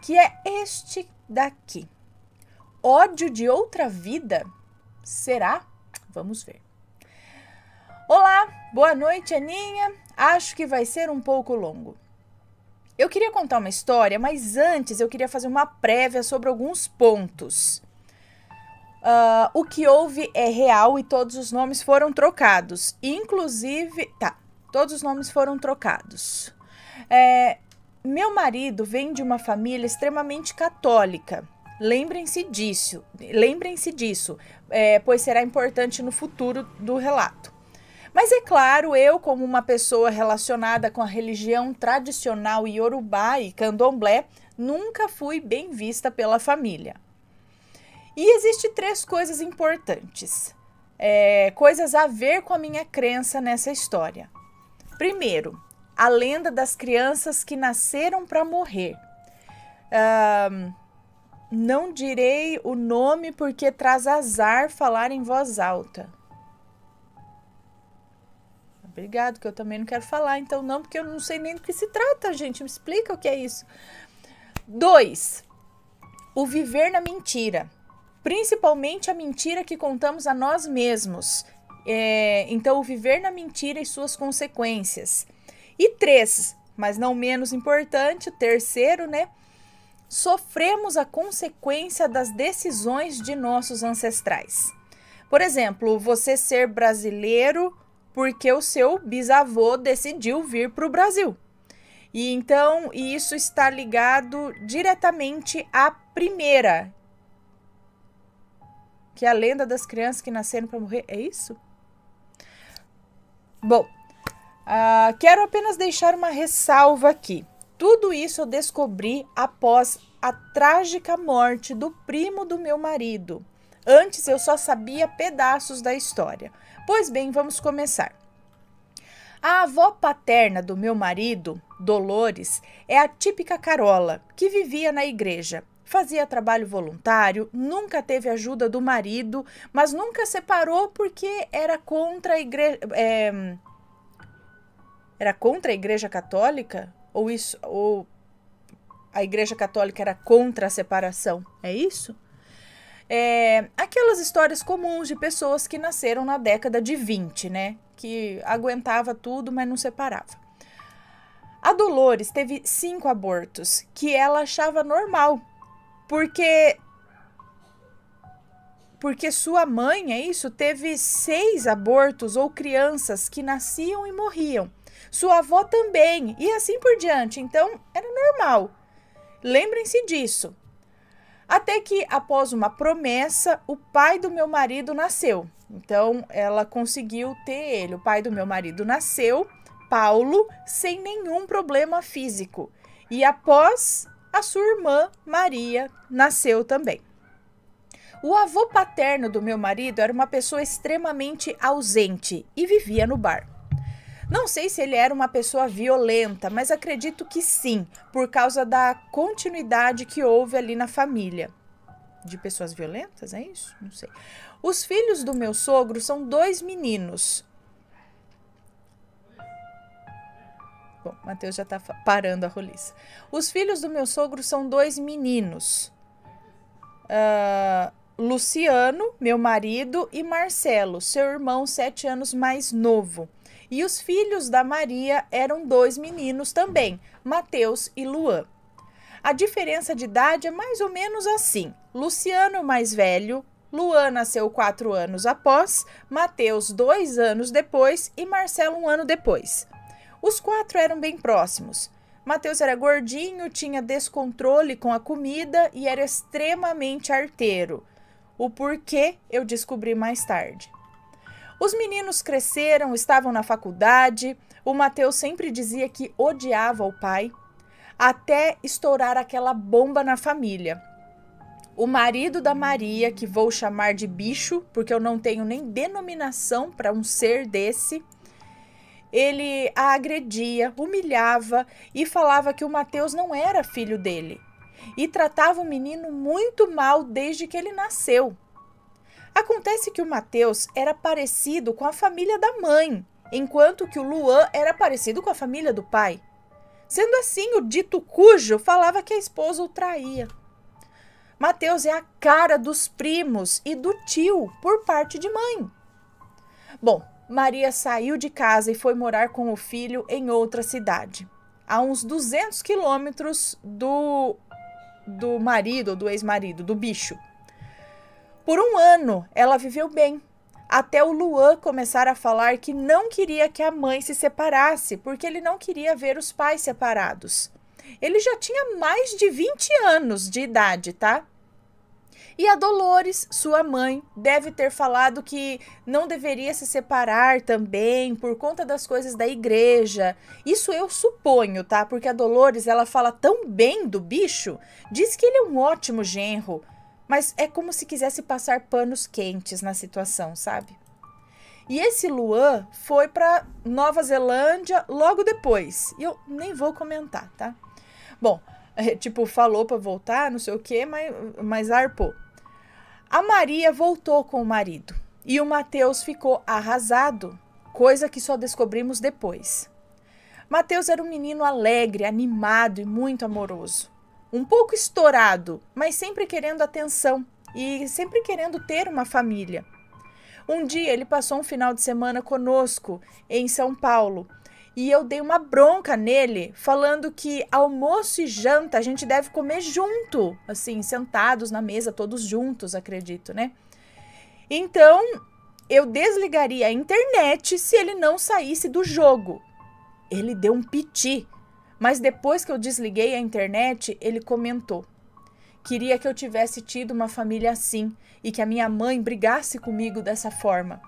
que é este daqui. Ódio de outra vida? Será? Vamos ver. Olá, boa noite, Aninha. Acho que vai ser um pouco longo. Eu queria contar uma história, mas antes eu queria fazer uma prévia sobre alguns pontos. O que houve é real e todos os nomes foram trocados. Inclusive, todos os nomes foram trocados. Meu marido vem de uma família extremamente católica. Lembrem-se disso, pois será importante no futuro do relato. Mas é claro, eu, como uma pessoa relacionada com a religião tradicional iorubá e candomblé, nunca fui bem vista pela família. E existem 3 coisas importantes, coisas a ver com a minha crença nessa história. Primeiro, a lenda das crianças que nasceram para morrer. Não direi o nome porque traz azar falar em voz alta. Obrigado, que eu também não quero falar, então não, porque eu não sei nem do que se trata, gente. Me explica o que é isso. 2. O viver na mentira. Principalmente a mentira que contamos a nós mesmos. Então, o viver na mentira e suas consequências. E 3, mas não menos importante, o terceiro, sofremos a consequência das decisões de nossos ancestrais. Por exemplo, você ser brasileiro porque o seu bisavô decidiu vir para o Brasil. E então, isso está ligado diretamente à primeira, que é a lenda das crianças que nasceram para morrer. É isso? Bom, quero apenas deixar uma ressalva aqui. Tudo isso eu descobri após a trágica morte do primo do meu marido. Antes eu só sabia pedaços da história. Pois bem, vamos começar. A avó paterna do meu marido, Dolores, é a típica Carola, que vivia na igreja. Fazia trabalho voluntário, nunca teve ajuda do marido, mas nunca separou porque era contra a igreja... Era contra a igreja católica? Ou a igreja católica era contra a separação? É isso? Aquelas histórias comuns de pessoas que nasceram na década de 20, que aguentava tudo, mas não separava. A Dolores teve 5 abortos, que ela achava normal, porque sua mãe, teve 6 abortos ou crianças que nasciam e morriam. Sua avó também, e assim por diante, então era normal. Lembrem-se disso. Até que, após uma promessa, o pai do meu marido nasceu. Então, ela conseguiu ter ele. O pai do meu marido nasceu, Paulo, sem nenhum problema físico. E após, a sua irmã, Maria, nasceu também. O avô paterno do meu marido era uma pessoa extremamente ausente e vivia no bar. Não sei se ele era uma pessoa violenta, mas acredito que sim, por causa da continuidade que houve ali na família. De pessoas violentas, é isso? Não sei. Os filhos do meu sogro são 2 meninos. Bom, Matheus já está parando a roliça. Os filhos do meu sogro são 2 meninos. Luciano, meu marido, e Marcelo, seu irmão 7 anos mais novo. E os filhos da Maria eram 2 meninos também, Mateus e Luan. A diferença de idade é mais ou menos assim. Luciano, mais velho, Luan nasceu 4 anos após, Mateus 2 anos depois e Marcelo 1 ano depois. Os 4 eram bem próximos. Mateus era gordinho, tinha descontrole com a comida e era extremamente arteiro. O porquê eu descobri mais tarde. Os meninos cresceram, estavam na faculdade. O Mateus sempre dizia que odiava o pai, até estourar aquela bomba na família. O marido da Maria, que vou chamar de bicho, porque eu não tenho nem denominação para um ser desse, ele a agredia, humilhava e falava que o Mateus não era filho dele. E tratava o menino muito mal desde que ele nasceu. Acontece que o Mateus era parecido com a família da mãe, enquanto que o Luan era parecido com a família do pai. Sendo assim, o dito cujo falava que a esposa o traía. Mateus é a cara dos primos e do tio por parte de mãe. Bom, Maria saiu de casa e foi morar com o filho em outra cidade, a uns 200 quilômetros do marido, do ex-marido, do bicho. Por um ano, ela viveu bem, até o Luan começar a falar que não queria que a mãe se separasse, porque ele não queria ver os pais separados. Ele já tinha mais de 20 anos de idade, tá? E a Dolores, sua mãe, deve ter falado que não deveria se separar também por conta das coisas da igreja. Isso eu suponho, tá? Porque a Dolores, ela fala tão bem do bicho, diz que ele é um ótimo genro, mas é como se quisesse passar panos quentes na situação, sabe? E esse Luan foi para Nova Zelândia logo depois. E eu nem vou comentar, tá? Bom, falou para voltar, não sei o quê, mas arpou. A Maria voltou com o marido e o Mateus ficou arrasado, coisa que só descobrimos depois. Mateus era um menino alegre, animado e muito amoroso. Um pouco estourado, mas sempre querendo atenção e sempre querendo ter uma família. Um dia ele passou um final de semana conosco em São Paulo e eu dei uma bronca nele, falando que almoço e janta a gente deve comer junto, assim, sentados na mesa, todos juntos, acredito, né? Então, eu desligaria a internet se ele não saísse do jogo. Ele deu um piti, mas depois que eu desliguei a internet, ele comentou. Queria que eu tivesse tido uma família assim e que a minha mãe brigasse comigo dessa forma.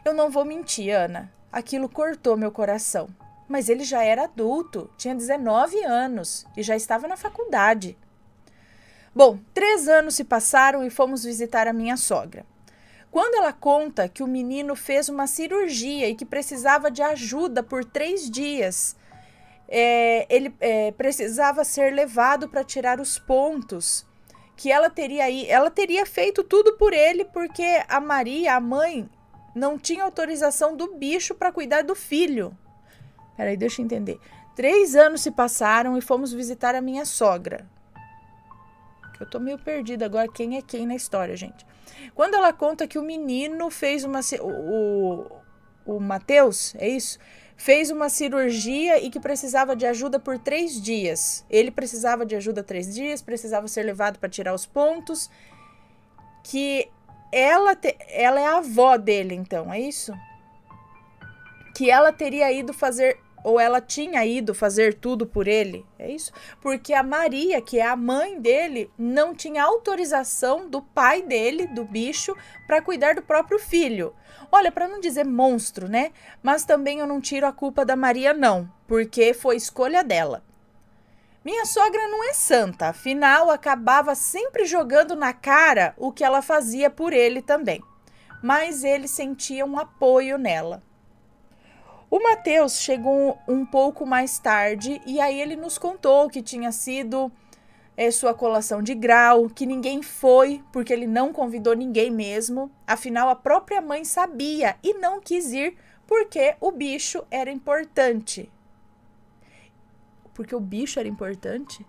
Eu não vou mentir, Ana. Aquilo cortou meu coração. Mas ele já era adulto, tinha 19 anos e já estava na faculdade. Bom, 3 anos se passaram e fomos visitar a minha sogra. Quando ela conta que o menino fez uma cirurgia e que precisava de ajuda por 3 dias, ele precisava ser levado para tirar os pontos, que ela teria feito tudo por ele porque a Maria, a mãe, não tinha autorização do bicho para cuidar do filho. Peraí, deixa eu entender. 3 anos se passaram e fomos visitar a minha sogra. Eu tô meio perdida agora, quem é quem na história, gente. Quando ela conta que o menino fez o Mateus, é isso? Fez uma cirurgia e que precisava de ajuda por 3 dias. Ele precisava de ajuda 3 dias, precisava ser levado para tirar os pontos. Que ela é a avó dele, então, é isso? Que ela teria ido fazer, ou ela tinha ido fazer tudo por ele, é isso? Porque a Maria, que é a mãe dele, não tinha autorização do pai dele, do bicho, para cuidar do próprio filho. Olha, para não dizer monstro, né? Mas também eu não tiro a culpa da Maria, não, porque foi escolha dela. Minha sogra não é santa, afinal acabava sempre jogando na cara o que ela fazia por ele também. Mas ele sentia um apoio nela. O Mateus chegou um pouco mais tarde e aí ele nos contou que tinha sido sua colação de grau, que ninguém foi porque ele não convidou ninguém mesmo. Afinal, a própria mãe sabia e não quis ir porque o bicho era importante. Porque o bicho era importante?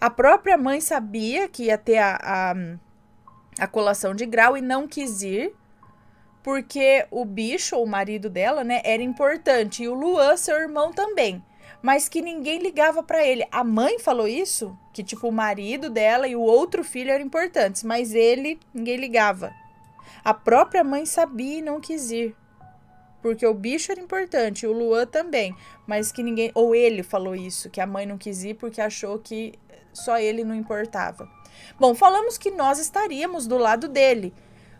A própria mãe sabia que ia ter a colação de grau e não quis ir, porque o bicho, o marido dela, né, era importante. E o Luan, seu irmão, também. Mas que ninguém ligava para ele. A mãe falou isso? Que, tipo, o marido dela e o outro filho eram importantes, mas ele, ninguém ligava. A própria mãe sabia e não quis ir. Porque o bicho era importante, o Luan também, mas que ninguém, ou ele falou isso, que a mãe não quis ir porque achou que só ele não importava. Bom, falamos que nós estaríamos do lado dele,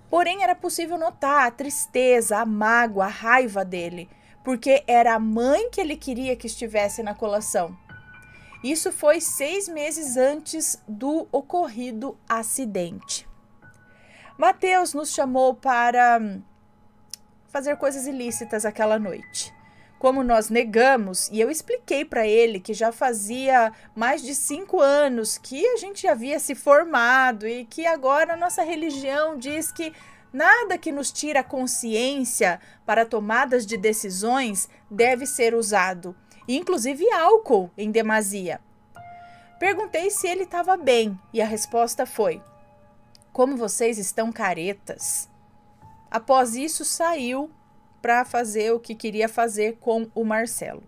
porém era possível notar a tristeza, a mágoa, a raiva dele, porque era a mãe que ele queria que estivesse na colação. Isso foi 6 meses antes do ocorrido acidente. Mateus nos chamou para fazer coisas ilícitas aquela noite. Como nós negamos, e eu expliquei para ele que já fazia mais de 5 anos que a gente havia se formado e que agora a nossa religião diz que Nada que nos tira a consciência para tomadas de decisões deve ser usado, inclusive álcool em demasia. Perguntei se ele estava bem e a resposta foi: como vocês estão caretas. Após isso, saiu para fazer o que queria fazer com o Marcelo.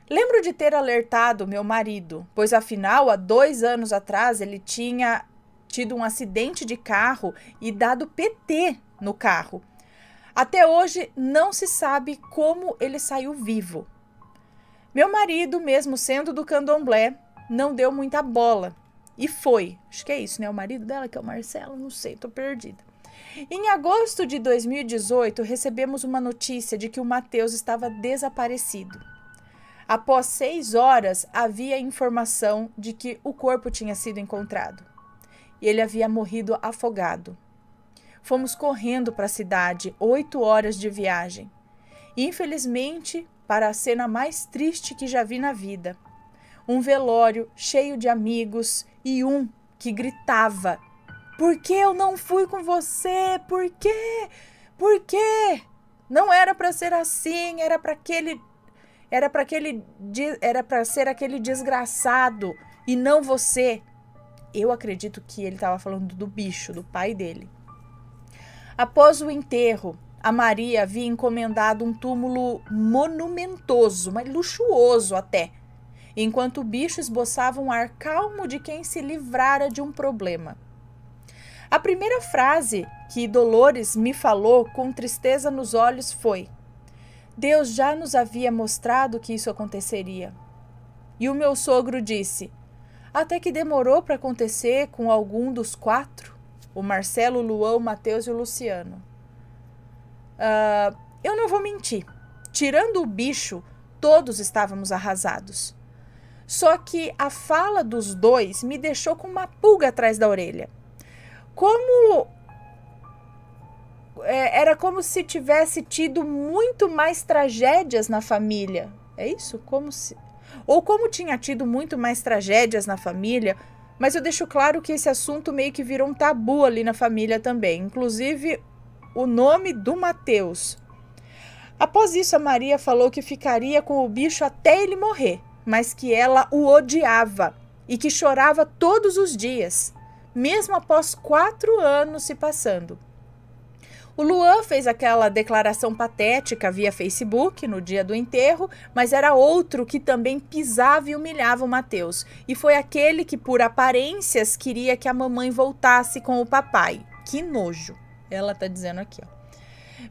Lembro de ter alertado meu marido, pois afinal, há 2 anos atrás, ele tinha tido um acidente de carro e dado PT no carro. Até hoje, não se sabe como ele saiu vivo. Meu marido, mesmo sendo do candomblé, não deu muita bola. E foi. Acho que é isso, né? O marido dela, que é o Marcelo, não sei, tô perdida. Em agosto de 2018, recebemos uma notícia de que o Matheus estava desaparecido. Após 6 horas, havia informação de que o corpo tinha sido encontrado. E ele havia morrido afogado. Fomos correndo para a cidade, 8 horas de viagem. Infelizmente, para a cena mais triste que já vi na vida. Um velório cheio de amigos e um que gritava: por que eu não fui com você? Por quê? Por quê? Não era para ser assim, era para ser aquele desgraçado e não você. Eu acredito que ele estava falando do bicho, do pai dele. Após o enterro, a Maria havia encomendado um túmulo monumentoso, mas luxuoso até, enquanto o bicho esboçava um ar calmo de quem se livrara de um problema. A primeira frase que Dolores me falou com tristeza nos olhos foi: Deus já nos havia mostrado que isso aconteceria. E o meu sogro disse: até que demorou para acontecer com algum dos 4, o Marcelo, o Luan, o Matheus e o Luciano. Eu não vou mentir, tirando o bicho, todos estávamos arrasados. Só que a fala dos 2 me deixou com uma pulga atrás da orelha. Era como se tivesse tido muito mais tragédias na família. É isso? Ou como tinha tido muito mais tragédias na família, mas eu deixo claro que esse assunto meio que virou um tabu ali na família também. Inclusive, o nome do Matheus. Após isso, a Maria falou que ficaria com o bicho até ele morrer, mas que ela o odiava e que chorava todos os dias, mesmo após 4 anos se passando. O Luan fez aquela declaração patética via Facebook no dia do enterro, mas era outro que também pisava e humilhava o Matheus. E foi aquele que, por aparências, queria que a mamãe voltasse com o papai. Que nojo, ela tá dizendo aqui, ó.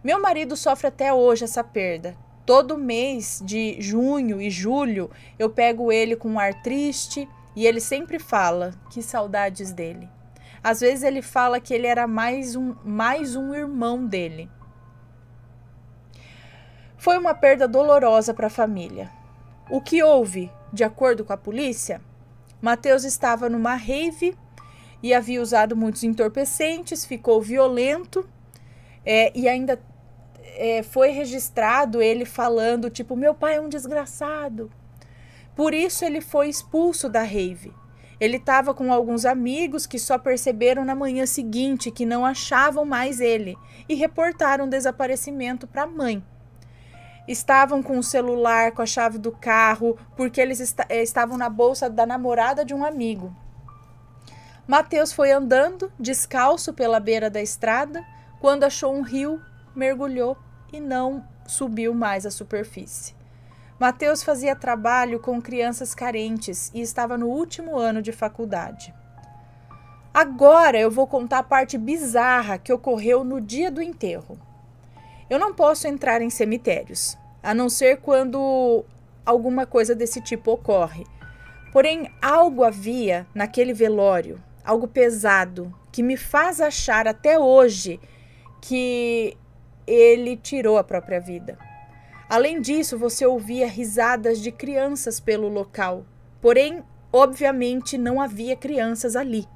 Meu marido sofre até hoje essa perda. Todo mês de junho e julho eu pego ele com um ar triste e ele sempre fala que saudades dele. Às vezes ele fala que ele era mais um irmão dele. Foi uma perda dolorosa para a família. O que houve? De acordo com a polícia, Matheus estava numa rave e havia usado muitos entorpecentes, ficou violento e ainda foi registrado ele falando tipo, meu pai é um desgraçado. Por isso ele foi expulso da rave. Ele estava com alguns amigos que só perceberam na manhã seguinte que não achavam mais ele e reportaram o desaparecimento para a mãe. Estavam com o celular, com a chave do carro, porque eles estavam na bolsa da namorada de um amigo. Matheus foi andando, descalço pela beira da estrada, quando achou um rio, mergulhou e não subiu mais à superfície. Matheus fazia trabalho com crianças carentes e estava no último ano de faculdade. Agora eu vou contar a parte bizarra que ocorreu no dia do enterro. Eu não posso entrar em cemitérios, a não ser quando alguma coisa desse tipo ocorre. Porém, algo havia naquele velório, algo pesado, que me faz achar até hoje que ele tirou a própria vida. Além disso, você ouvia risadas de crianças pelo local. Porém, obviamente, não havia crianças ali.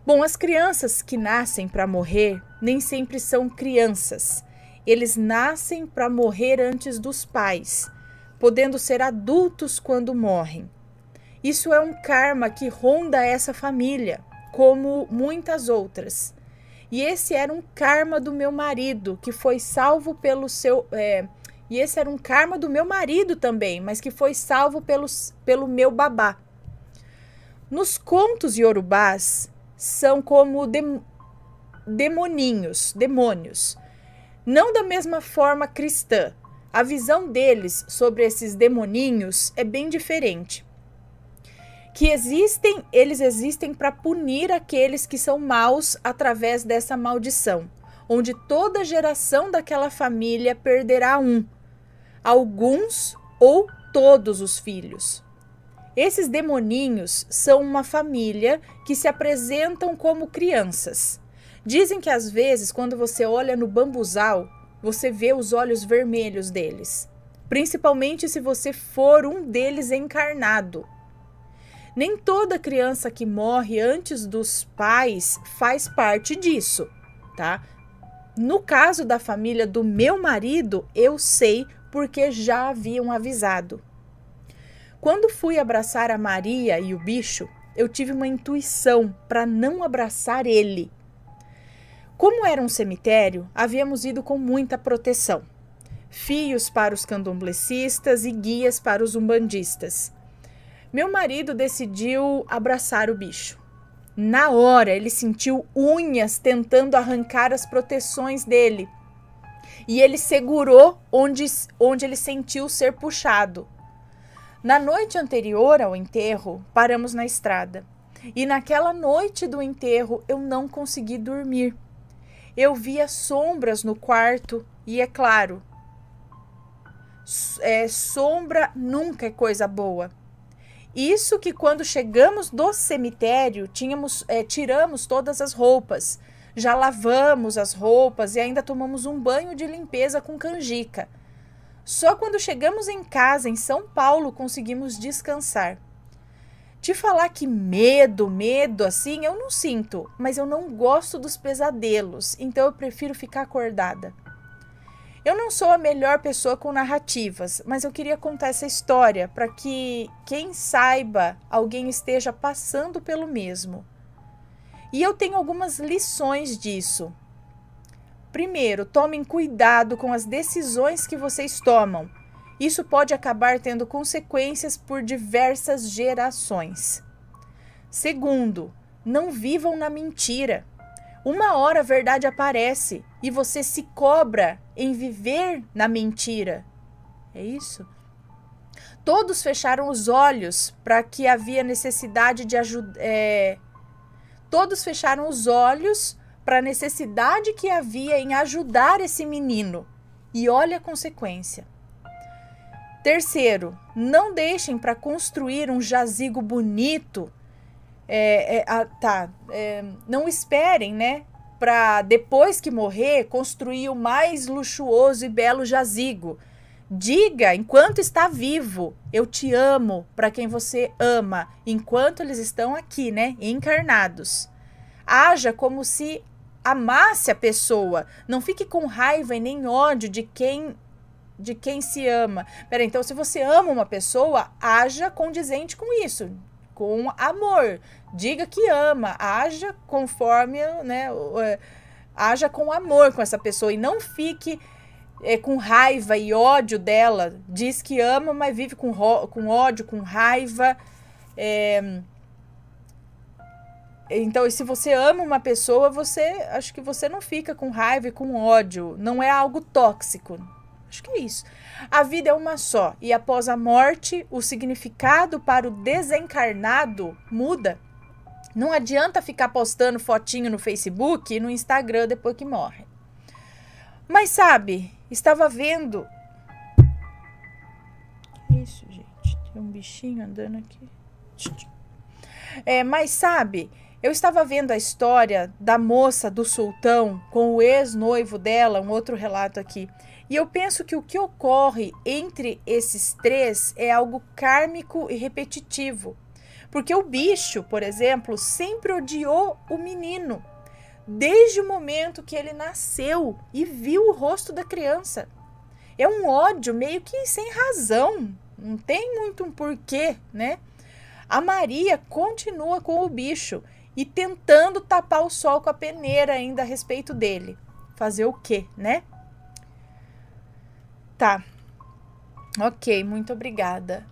Bom, as crianças que nascem para morrer nem sempre são crianças. Eles nascem para morrer antes dos pais, podendo ser adultos quando morrem. Isso é um karma que ronda essa família, como muitas outras. E esse era um karma do meu marido, que foi salvo pelo seu... e esse era um karma do meu marido também, mas que foi salvo pelo meu babá. Nos contos iorubás, são como demônios. Não da mesma forma cristã. A visão deles sobre esses demoninhos é bem diferente. Eles existem para punir aqueles que são maus através dessa maldição, onde toda geração daquela família perderá alguns ou todos os filhos. Esses demoninhos são uma família que se apresentam como crianças. Dizem que às vezes, quando você olha no bambuzal, você vê os olhos vermelhos deles, principalmente se você for um deles encarnado. Nem toda criança que morre antes dos pais faz parte disso, tá? No caso da família do meu marido, eu sei porque já haviam avisado. Quando fui abraçar a Maria e o bicho, eu tive uma intuição para não abraçar ele. Como era um cemitério, havíamos ido com muita proteção. Fios para os candomblecistas e guias para os umbandistas. Meu marido decidiu abraçar o bicho. Na hora, ele sentiu unhas tentando arrancar as proteções dele. E ele segurou onde ele sentiu ser puxado. Na noite anterior ao enterro, paramos na estrada. E naquela noite do enterro, eu não consegui dormir. Eu via sombras no quarto e, é claro, sombra nunca é coisa boa. Isso que quando chegamos do cemitério, tiramos todas as roupas. Já lavamos as roupas e ainda tomamos um banho de limpeza com canjica. Só quando chegamos em casa, em São Paulo, conseguimos descansar. Te falar que medo assim, eu não sinto, mas eu não gosto dos pesadelos, então eu prefiro ficar acordada. Eu não sou a melhor pessoa com narrativas, mas eu queria contar essa história para que, quem saiba, alguém esteja passando pelo mesmo. E eu tenho algumas lições disso. Primeiro, tomem cuidado com as decisões que vocês tomam. Isso pode acabar tendo consequências por diversas gerações. Segundo, não vivam na mentira. Uma hora a verdade aparece e você se cobra em viver na mentira. É isso? Todos fecharam os olhos para que havia necessidade de ajuda. Todos fecharam os olhos para a necessidade que havia em ajudar esse menino. E olha a consequência. Terceiro, não deixem para construir um jazigo bonito. Não esperem, né? Para depois que morrer, construir o mais luxuoso e belo jazigo. Diga, enquanto está vivo, eu te amo para quem você ama, enquanto eles estão aqui, né? Encarnados. Haja como se amasse a pessoa. Não fique com raiva e nem ódio de quem se ama. Peraí, então se você ama uma pessoa, haja condizente com isso, com amor. Diga que ama, haja conforme, né, haja com amor com essa pessoa e não fique com raiva e ódio dela. Diz que ama, mas vive com ódio, com raiva. Então, se você ama uma pessoa, acho que você não fica com raiva e com ódio. Não é algo tóxico. Acho que é isso. A vida é uma só. E após a morte, o significado para o desencarnado muda. Não adianta ficar postando fotinho no Facebook e no Instagram depois que morre. Mas sabe, estava vendo... Que isso, gente? Tem um bichinho andando aqui. Mas sabe... Eu estava vendo a história da moça do sultão com o ex-noivo dela, um outro relato aqui. E eu penso que o que ocorre entre esses três é algo kármico e repetitivo. Porque o bicho, por exemplo, sempre odiou o menino, desde o momento que ele nasceu e viu o rosto da criança. É um ódio meio que sem razão, não tem muito um porquê, né? A Maria continua com o bicho. e tentando tapar o sol com a peneira ainda a respeito dele. Fazer o quê, né? Tá. Ok, muito obrigada.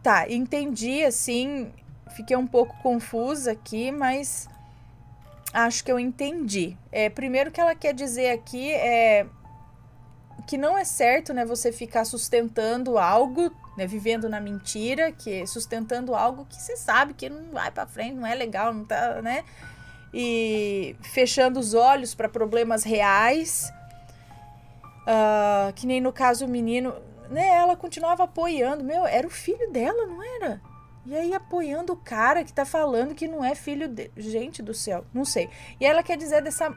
Tá, entendi, assim, fiquei um pouco confusa aqui, mas acho que eu entendi. Primeiro que ela quer dizer aqui é que não é certo, né, você ficar sustentando algo, né, vivendo na mentira, que sustentando algo que você sabe que não vai para frente, não é legal, não tá, né? E fechando os olhos para problemas reais, que nem no caso o menino, né? Ela continuava apoiando, era o filho dela, não era? E aí apoiando o cara que tá falando que não é filho de... Gente do céu, não sei. E ela quer dizer dessa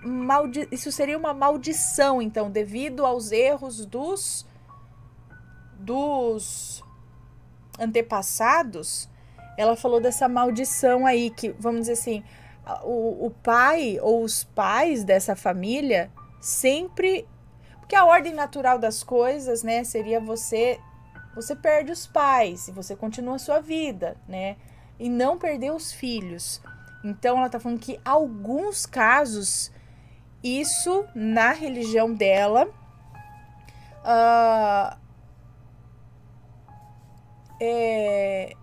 isso seria uma maldição, então, devido aos erros dos antepassados. Ela falou dessa maldição aí, que, vamos dizer assim, o pai ou os pais dessa família sempre... Porque a ordem natural das coisas, né, seria você perde os pais e você continua a sua vida, né? E não perder os filhos. Então ela tá falando que alguns casos, isso na religião dela é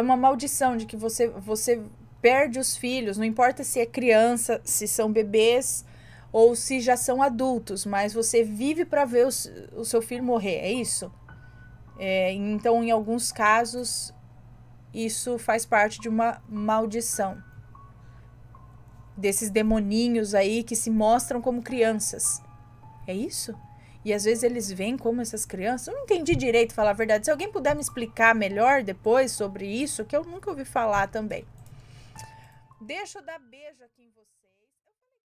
uma maldição de que você perde os filhos, não importa se é criança, se são bebês ou se já são adultos, mas você vive para ver o seu filho morrer, é isso? Então, em alguns casos, isso faz parte de uma maldição. Desses demoninhos aí que se mostram como crianças. É isso? E às vezes eles vêm como essas crianças. Eu não entendi direito, falar a verdade. Se alguém puder me explicar melhor depois sobre isso, que eu nunca ouvi falar também. Deixa eu dar beijo aqui em você.